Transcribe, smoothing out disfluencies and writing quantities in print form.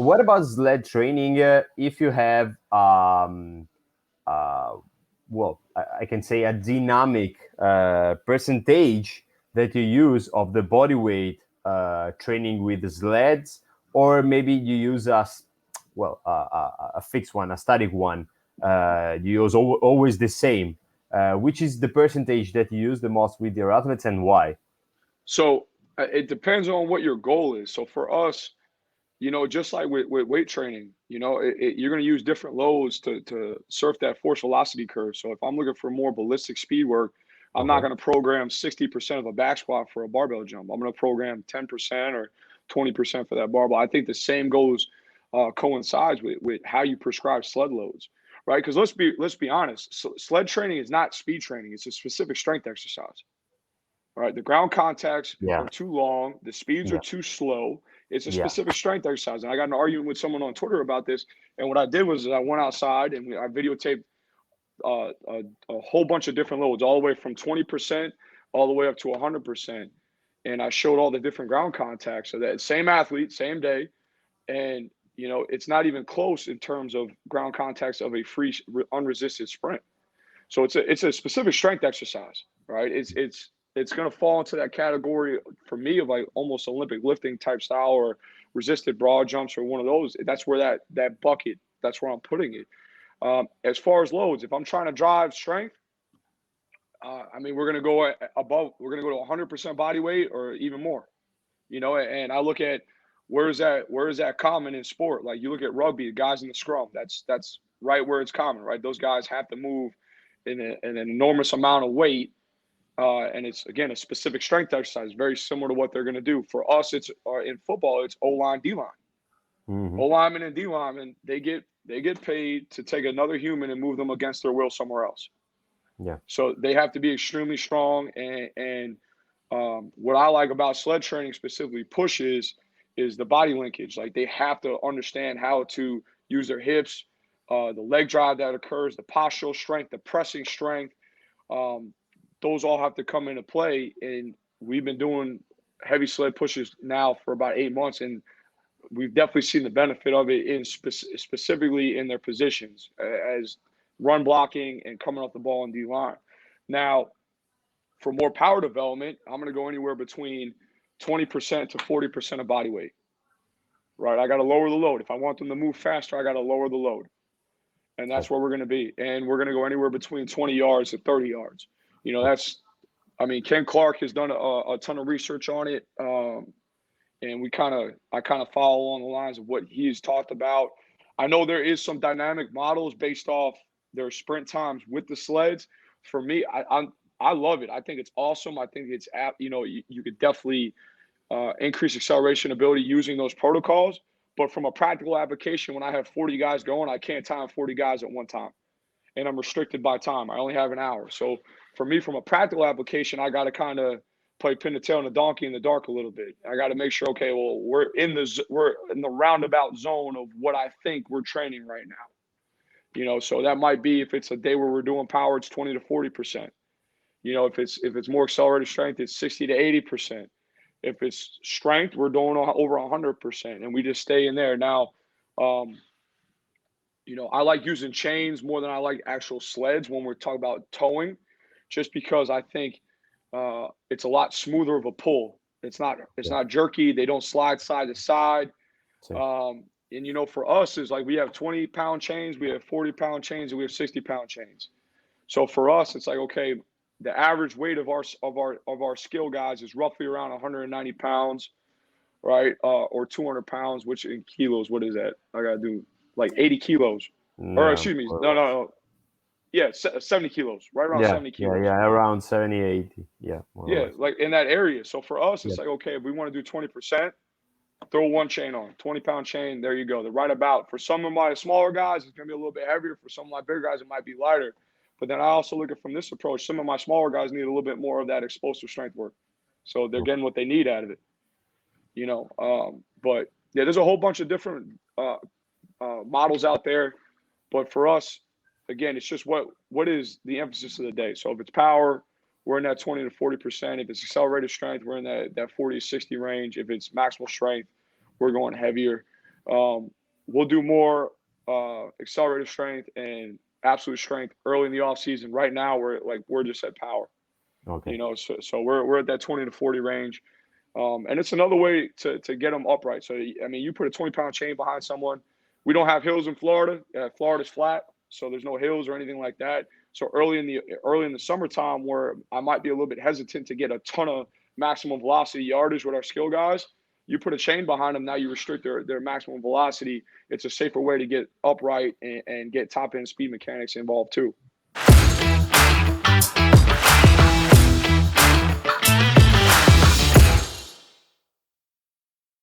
what about sled training? If you have, I can say a dynamic percentage that you use of the body weight training with the sleds, or maybe you use a fixed one, a static one. You use always the same. Which is the percentage that you use the most with your athletes, and why? So it depends on what your goal is. So for us, just like with weight training, you're going to use different loads to surf that force velocity curve. So if I'm looking for more ballistic speed work, I'm not Okay. going to program 60% of a back squat for a barbell jump. I'm going to program 10% or 20% for that barbell. I think the same goes coincides with how you prescribe sled loads, right? Because let's be honest, sled training is not speed training. It's a specific strength exercise. Right, the ground contacts Yeah. are too long, the speeds are Yeah. too slow. It's a Yeah. specific strength exercise. And I got in an argument with someone on Twitter about this. And what I did was I went outside and I videotaped a whole bunch of different loads, all the way from 20% all the way up to 100%. And I showed all the different ground contacts of that same athlete, same day. And, it's not even close in terms of ground contacts of a free, unresisted sprint. So it's a specific strength exercise, right? It's going to fall into that category for me of like almost Olympic lifting type style or resisted broad jumps or one of those. That's where that bucket. That's where I'm putting it. As far as loads, if I'm trying to drive strength, we're going to go above. We're going to go to 100% body weight or even more. And I look at where is that common in sport? Like you look at rugby, the guys in the scrum. That's right where it's common, right? Those guys have to move in an enormous amount of weight, and it's again a specific strength exercise, very similar to what they're going to do. For us, it's in football, it's O line, D line. Mm-hmm. O lineman and D lineman, they get paid to take another human and move them against their will somewhere else. Yeah. So they have to be extremely strong. And what I like about sled training, specifically pushes, is the body linkage. Like they have to understand how to use their hips, the leg drive that occurs, the postural strength, the pressing strength. Those all have to come into play. And we've been doing heavy sled pushes now for about 8 months, and we've definitely seen the benefit of it in specifically in their positions as run blocking and coming off the ball in D line. Now, for more power development, I'm going to go anywhere between 20% to 40% of body weight. Right, I got to lower the load. If I want them to move faster, I got to lower the load, and that's where we're going to be. And we're going to go anywhere between 20 yards to 30 yards. Ken Clark has done a ton of research on it, and I kind of follow along the lines of what he's talked about. I know there is some dynamic models based off their sprint times with the sleds. For me, I love it. I think it's awesome. I think it's you could definitely increase acceleration ability using those protocols. But from a practical application, when I have 40 guys going, I can't time 40 guys at one time, and I'm restricted by time. I only have an hour. So for me, from a practical application, I got to kind of play pin the tail and the donkey in the dark a little bit. I got to make sure, okay, well, we're in the roundabout zone of what I think we're training right now. So that might be, if it's a day where we're doing power, it's 20 to 40%. If it's more accelerated strength, it's 60 to 80%. If it's strength, we're doing over 100%, and we just stay in there. Now, I like using chains more than I like actual sleds when we're talking about towing, just because I think it's a lot smoother of a pull. It's not jerky. They don't slide side to side. And for us, is like we have 20-pound chains, we have 40-pound chains, and we have 60-pound chains. So for us, it's like, okay, the average weight of our skill guys is roughly around 190 pounds, right? Or 200 pounds, which in kilos, what is that? I gotta do like 80 kilos, or Yeah. excuse me, no. Yeah, 70 kilos, right around Yeah. 70 Yeah. kilos. Yeah. Around 70, 80. Yeah. More or Yeah, less. like in that area. So for us, Yeah. it's like, okay, if we want to do 20%, throw one chain on, 20-pound chain. There you go. The right about. For some of my smaller guys, it's going to be a little bit heavier. For some of my bigger guys, it might be lighter. But then I also look at from this approach, some of my smaller guys need a little bit more of that explosive strength work. So they're getting what they need out of it. But yeah, there's a whole bunch of different models out there. But for us, again, it's just what is the emphasis of the day. So if it's power, we're in that 20 to 40%. If it's accelerated strength, we're in that 40 to 60 range. If it's maximal strength, we're going heavier. We'll do more accelerated strength and absolute strength early in the off season. Right now, we're just at power. Okay. So we're at that 20 to 40 range. And it's another way to get them upright. So, I mean, you put a 20-pound chain behind someone. We don't have hills in Florida. Florida's flat, so there's no hills or anything like that. So early in the summertime, where I might be a little bit hesitant to get a ton of maximum velocity yardage with our skill guys, you put a chain behind them. Now you restrict their maximum velocity. It's a safer way to get upright and get top end speed mechanics involved too.